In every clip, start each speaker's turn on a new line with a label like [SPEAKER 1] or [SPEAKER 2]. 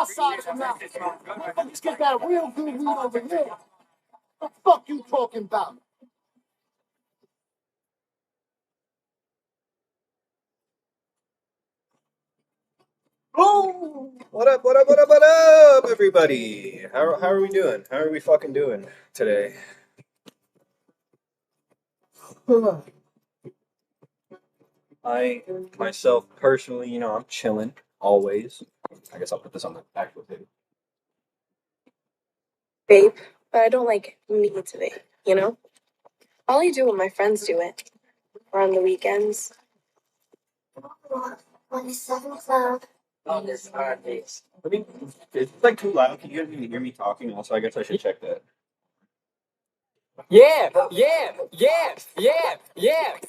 [SPEAKER 1] my side of the mountain. Let's get that real good weed over here. What the fuck you talking about?
[SPEAKER 2] Oh, what up, what up, what up, what up, everybody? How are we doing? How are we fucking doing today? I, myself, personally, I'm chilling, always. I guess I'll put this on the actual table.
[SPEAKER 3] Vape, but I don't like need to vape, you know? I only do when my friends do it, or on the weekends.
[SPEAKER 2] Oh, this is it's like too loud. Can you guys even hear me talking? Also, I guess I should check that.
[SPEAKER 4] Yeah.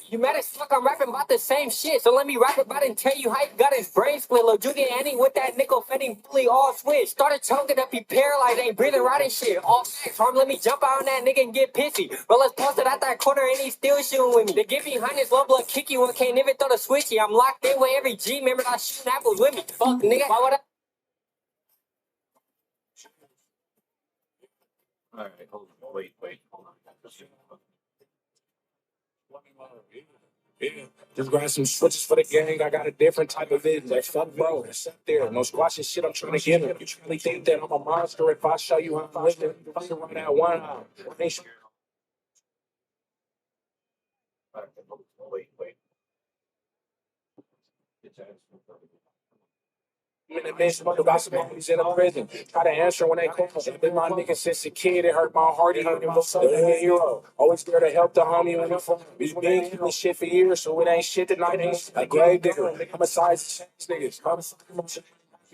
[SPEAKER 4] You mad as fuck, I'm rapping about the same shit. So let me rap about it and tell you how he got his brain split. Lil Judy Annie with that nickel fetting fully all switch. Started choking up, he paralyzed, ain't breathing right and shit. All facts, harm, let me jump out on that nigga and get pissy. But let's post it out that corner and he still shooting with me. The get behind his low blood kick you and can't even throw the switchy. I'm locked in with every G member that shooting apples with me. Fuck nigga, why would I?
[SPEAKER 2] All right, hold on. Wait, hold on.
[SPEAKER 5] Yeah. Just grab some switches for the gang. I got a different type of vision. Like, fuck, bro. It's up there. No squashing shit I'm trying to get him. You truly think that I'm a monster if I show you how I'm living? I can run that one out. Ain't sure.
[SPEAKER 2] All right, wait.
[SPEAKER 5] In the midst of got some homies in a prison. Try to answer when they call. I've been my nigga since a kid. It hurt my heart. It hurt him so a hero. Always there to help the homie when he fall. He's been in this shit for years, so it ain't shit tonight. Ain't a grave digger. I'm a size niggas.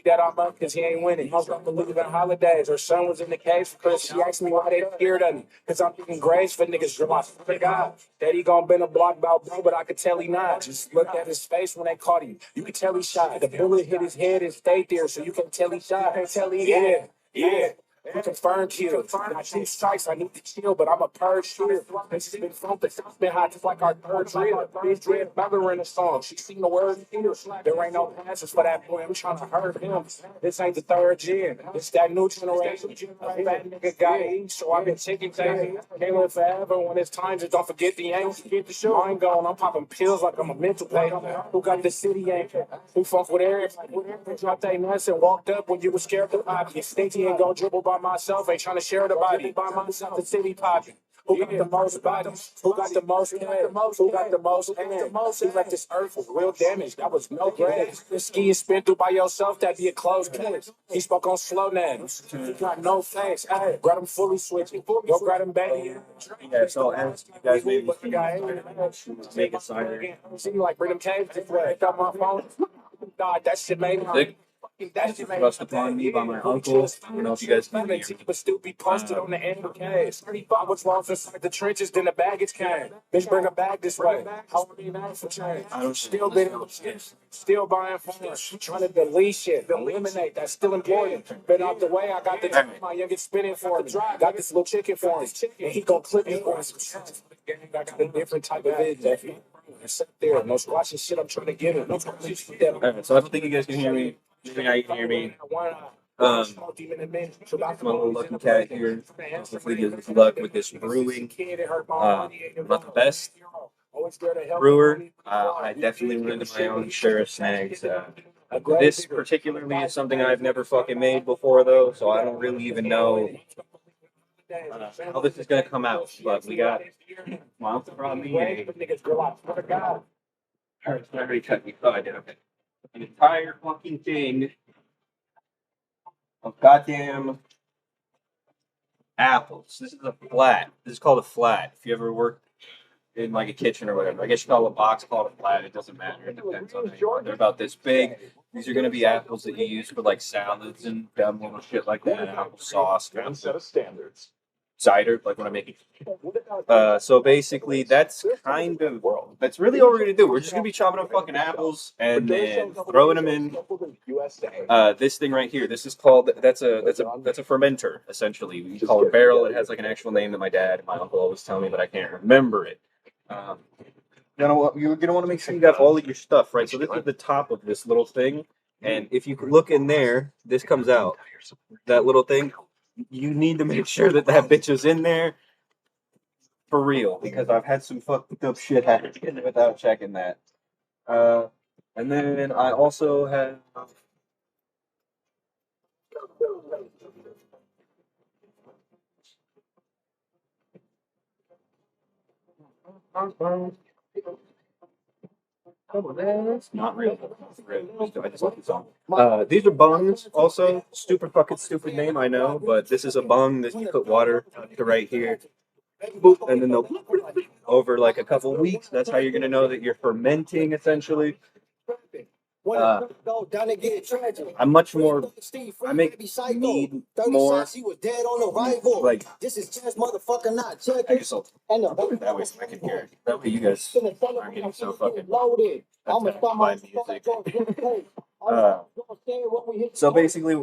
[SPEAKER 5] That I'm up because he ain't winning. I don't believe in holidays. Her son was in the case because she asked me why they scared of me. Because I'm getting grace for niggas. You're my fucking God. Daddy gonna bend a block about bro, but I could tell he not. Just look at his face when they caught him. You could tell he shot. The bullet hit his head and stayed there, so you can tell he shot. You can tell he yeah. We confirmed kill. Got 2 strikes, I need to chill, but I'm a purge shooter. This has been thumping, it's been hot just like our third drill. This dread bugger in the song. She seen the word here. There ain't no passes for that boy. I'm trying to hurt him. This ain't the third gen. It's that new generation. A fat nigga got age, so I've been taking things. Can't live forever when it's time. Just don't forget the aim. Get the show. I ain't going. I'm popping pills like I'm a mental patient. Who got the city anchor? Who fuck with everybody? Who dropped their nuts and walked up when you was scared to pop? You stinky ain't gonna dribble by myself, ain't trying to share the body. By myself, the city popping. Who got the most bodies? Who got the most cash? Who got the most hands? Who left this earth with real damage? That was no grace. The ski is spin through by yourself, that'd be a closed case. He spoke on slow names. He got no face. Hey, grab him fully switching. Go grab him baby.
[SPEAKER 2] Yeah, so as you guys maybe make a cider.
[SPEAKER 5] See, like, bring them caves this way. Pick up my phone. God, that shit made me. That shit made
[SPEAKER 2] Thrust upon me by my uncle. I don't know if you guys can hear me.
[SPEAKER 5] but still be posted on the end of case. 35 was lost inside the trenches, then the baggage came. Bitch, bring a bag this way. How are you mad for change? Still been still buying phones, trying to delete shit, eliminate. That's still important. Been out the way. I got the my youngest spinning for me. Got this little chicken for him, and he gonna clip me for some shit. I got a different type of vision. Sit there, no squashing shit. I'm trying to get it.
[SPEAKER 2] Alright, so I don't think you guys can hear me. Now you can hear me. My little lucky cat here. Hopefully gives us luck with this brewing. I'm not the best brewer. I definitely run into my own share of snags. This particularly is something I've never fucking made before though, so I don't really even know how this is gonna come out. But we got my uncle brought me I already cut you. Oh, I did. Okay. An entire fucking thing of goddamn apples. This is a flat. This is called a flat. If you ever worked in like a kitchen or whatever, I guess you call a box called a flat. It doesn't matter. It depends on it. They're about this big. These are gonna be apples that you use for like salads and dumb little shit like that. Apple sauce.
[SPEAKER 1] Set of standards.
[SPEAKER 2] Cider, like when I make it. So basically, that's that's really all we're gonna do. We're just gonna be chopping up fucking apples and then throwing them in. This thing right here. This is called that's a fermenter essentially. We call it a barrel. It has like an actual name that my dad and my uncle always tell me, but I can't remember it. You're gonna want to make sure you got all of your stuff right. So this is the top of this little thing. And if you look in there, this comes out. That little thing. You need to make sure that that bitch is in there for real, because I've had some fucked up shit happen without checking that. Uh, and then I also have. Not real. I just like the song. These are bungs. Also, stupid name, I know, but this is a bung that you put water to right here, boop, and then they'll over like a couple weeks. That's how you're gonna know that you're fermenting, essentially. I'm much more. I make mead more like. This is just motherfucker not checking. I guess I'll put it that way so I can hear it. That way you guys aren't getting so fucking attacked by music. So basically, I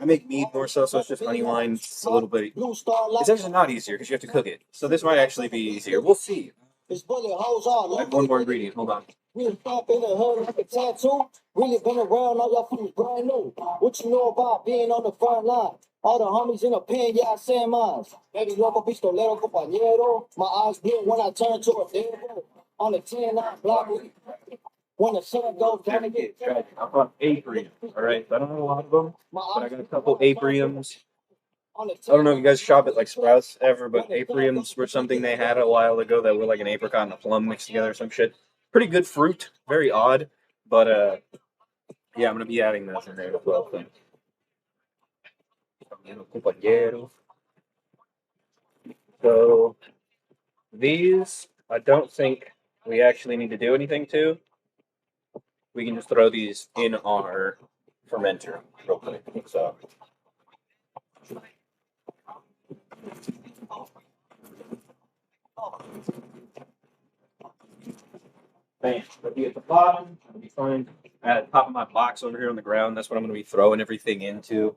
[SPEAKER 2] make mead more so it's just honey wine. It's a little bit. It's actually not easier because you have to cook it. So this might actually be easier. We'll see. I have one more ingredient. Hold on. Really stop in the hood like a tattoo. Really been around, all y'all fools brand new. What you know about being on the front line? All the homies in the pen, yeah, I say mine. Baby, loco, pistolero, compañero. My eyes blue when I turn to a devil. On the 10-9 block, when the sun goes down again. I bought Apriums, all right? I don't know a lot of them, but I got a couple Apriums. I don't know if you guys shop at like Sprouts ever, but Apriums were something they had a while ago that were like an apricot and a plum mixed together or some shit. Pretty good fruit, very odd, but yeah, I'm gonna be adding those in there as well. So these, I don't think we actually need to do anything to. We can just throw these in our fermenter real quick. So. Bam. It'll be at the bottom. It'll be fine. At the top of my box over here on the ground, that's what I'm going to be throwing everything into.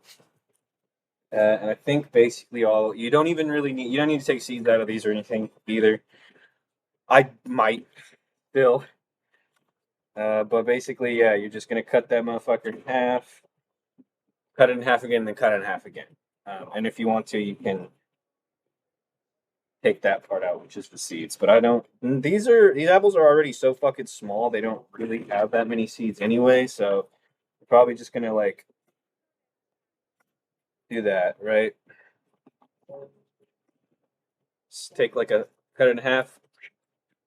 [SPEAKER 2] And I think basically you don't even really need, you don't need to take seeds out of these or anything either. I might still. But basically, yeah, you're just going to cut that motherfucker in half, cut it in half again, then cut it in half again. And if you want to, you can take that part out, which is the seeds. But I don't. These apples are already so fucking small. They don't really have that many seeds anyway. So I'm probably just gonna like do that, right? Just take like a cut it in half,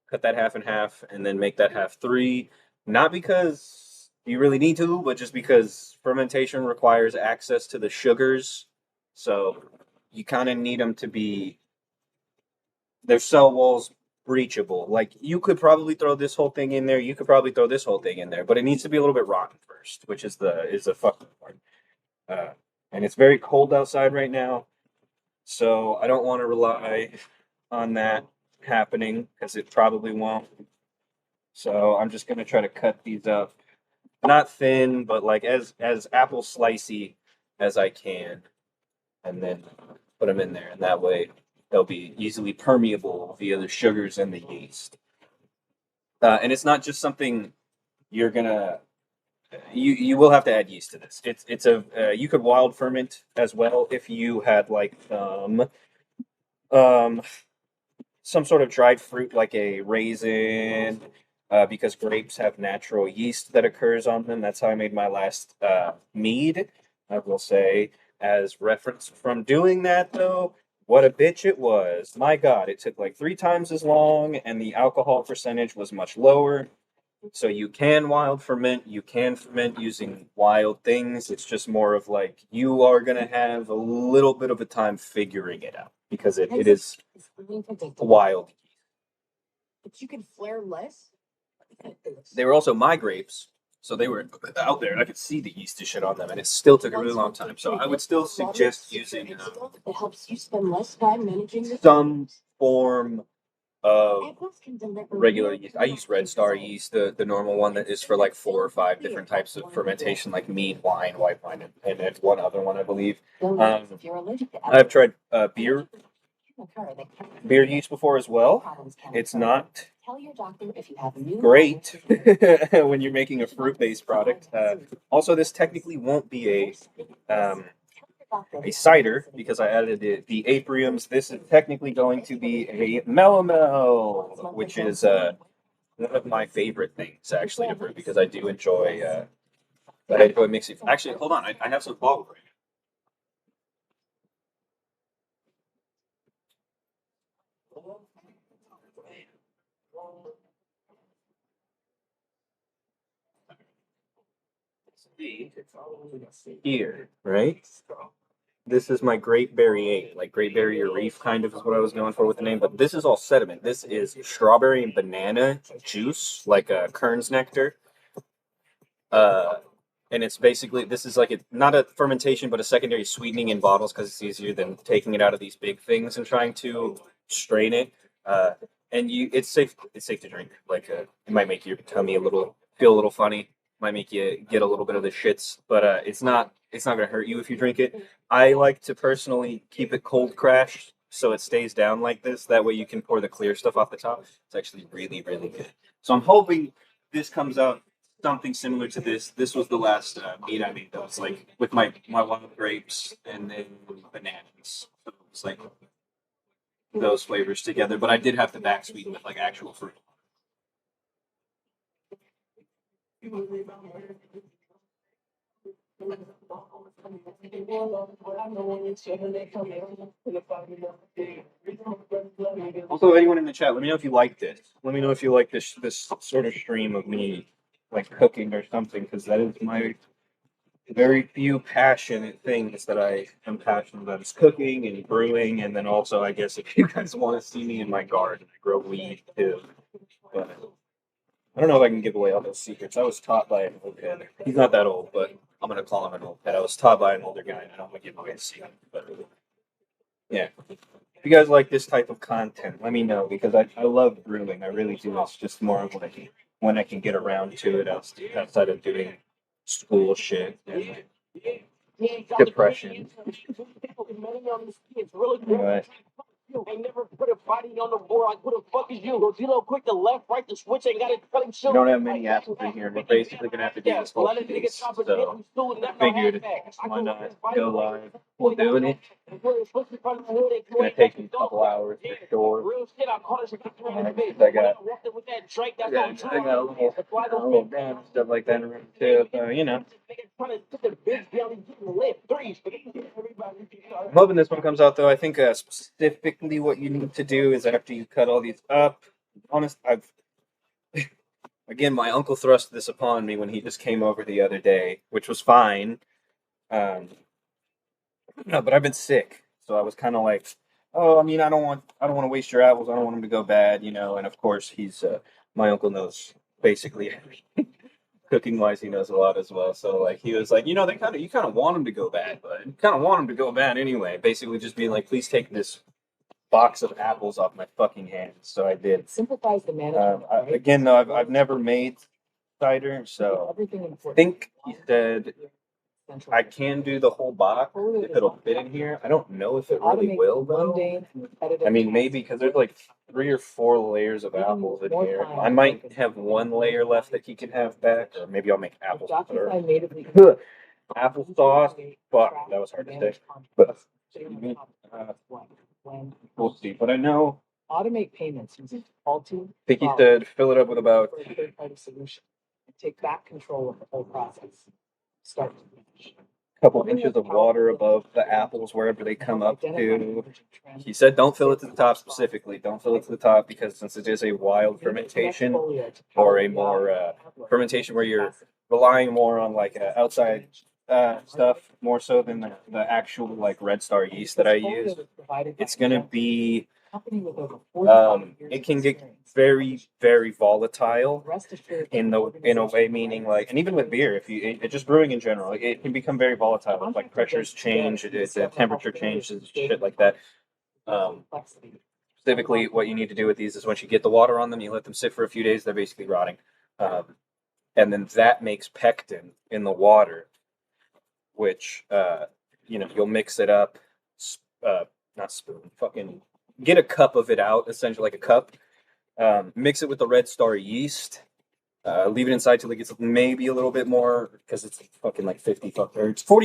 [SPEAKER 2] cut that half in half, and then make that half three. Not because you really need to, but just because fermentation requires access to the sugars. So you kind of need them to be their cell walls breachable. Like you could probably throw this whole thing in there. You could probably throw this whole thing in there, but it needs to be a little bit rotten first, which is the fucking part. And it's very cold outside right now, so I don't want to rely on that happening because it probably won't. So I'm just gonna try to cut these up, not thin, but like as apple slicey as I can, and then put them in there, and that way they'll be easily permeable via the sugars and the yeast. And it's not just something you're gonna you will have to add yeast to this. It's a you could wild ferment as well if you had like um some sort of dried fruit like a raisin, because grapes have natural yeast that occurs on them. That's how I made my last mead. I will say, as reference from doing that though, what a bitch it was. My God, it took like 3 times as long, and the alcohol percentage was much lower. So you can wild ferment, you can ferment using wild things. It's just more of like you are gonna have a little bit of a time figuring it out because it is wild.
[SPEAKER 6] But you can flare less?
[SPEAKER 2] They were also my grapes, so they were out there and I could see the yeast and shit on them, and it still took a really long time. So I would still suggest using
[SPEAKER 6] It helps you spend less time managing the
[SPEAKER 2] some form of regular yeast. I use Red Star yeast, the normal one that is for like 4 or 5 different types of fermentation, like mead, wine, white wine, and one other one, I believe. I've tried beer beer yeast before as well. It's not
[SPEAKER 6] Tell your doctor if you have new
[SPEAKER 2] great when you're making a fruit-based product. Also, this technically won't be a cider because I added the apriums. This is technically going to be a melomel, which is one of my favorite things actually to brew because I enjoy mixing. Actually, hold on, I have some bottle right here, right? This is my Great Berry 8, like Great Barrier Reef kind of is what I was going for with the name, but this is all sediment. This is strawberry and banana juice, like a Kern's nectar. Uh, and it's basically, this is like not a fermentation, but a secondary sweetening in bottles because it's easier than taking it out of these big things and trying to strain it. Uh, and it's safe to drink. Like it might make your tummy feel a little funny, might make you get a little bit of the shits, but it's not gonna hurt you if you drink it. I like to personally keep it cold crashed so it stays down like this. That way you can pour the clear stuff off the top. It's actually really, really good. So I'm hoping this comes out something similar to this. This was the last meat I made that was like with my wild grapes and then bananas. So it's like those flavors together. But I did have to back sweeten with like actual fruit. Also, anyone in the chat, let me know if you like this. Let me know if you like this sort of stream of me like cooking or something, because that is my very few passionate things that I am passionate about is cooking and brewing, and then also I guess if you guys want to see me in my garden, I grow weed too. But I don't know if I can give away all those secrets. I was taught by an old head. He's not that old, but I'm gonna call him an old head. I was taught by an older guy, and I don't want to give away the secret. But yeah, if you guys like this type of content, let me know because I love brewing. I really do. It's just more of like when I can get around to it outside of doing school shit and depression. Anyway,
[SPEAKER 1] Ain't never put a body on the board. Like, who the fuck is you? Go zero quick to left, right, the switch ain't got it.
[SPEAKER 2] we don't have many apples in here. We're basically gonna have to do this whole piece. So figured why not go live while doing it. It's gonna take me a couple hours for sure. I got a little band and stuff like that around too. So I'm hoping this one comes out though. I think specifically what you need to do is after you cut all these up. Honest, I've again my uncle thrust this upon me when he just came over the other day, which was fine. Um, no, but I've been sick, so I was kind of like, oh, I mean, I don't want to waste your apples. I don't want them to go bad, And of course, my uncle knows basically cooking wise, he knows a lot as well. So like, he was like, you kind of want them to go bad, but you kind of want them to go bad anyway. Basically, just being like, please take this box of apples off my fucking hands. So I did.
[SPEAKER 6] Simplifies the management.
[SPEAKER 2] Again, though, I've never made cider, so I think he said I can do the whole box if it'll fit in here. I don't know if it really will though. I mean, maybe because there's like 3 or 4 layers of apples in here. I might have one layer left that he can have back, or maybe I'll make apples. Applesauce. Fuck, that was hard to say. But we'll see. But I know.
[SPEAKER 6] Automate payments using Alti.
[SPEAKER 2] I think he said fill it up with about
[SPEAKER 6] For a third-party solution and take back control of the whole process. Start to finish.
[SPEAKER 2] couple inches of water above the apples wherever they come up to. He said don't fill it to the top specifically. Don't fill it to the top because since it is a wild fermentation or a more fermentation where you're relying more on like outside stuff more so than the actual like Red Star yeast that I use, it's gonna be it can get very very volatile in a way, meaning like, and even with beer, if just brewing in general, like, it can become very volatile if like pressures change, the temperature changes, shit like that. Specifically, what you need to do with these is once you get the water on them, you let them sit for a few days. They're basically rotting, and then that makes pectin in the water, which you'll mix it up, not spoon, fucking get a cup of it out, essentially like a cup. Mix it with the Red Star yeast. Leave it inside till it gets maybe a little bit more, because it's fucking like 50 fuck or it's 40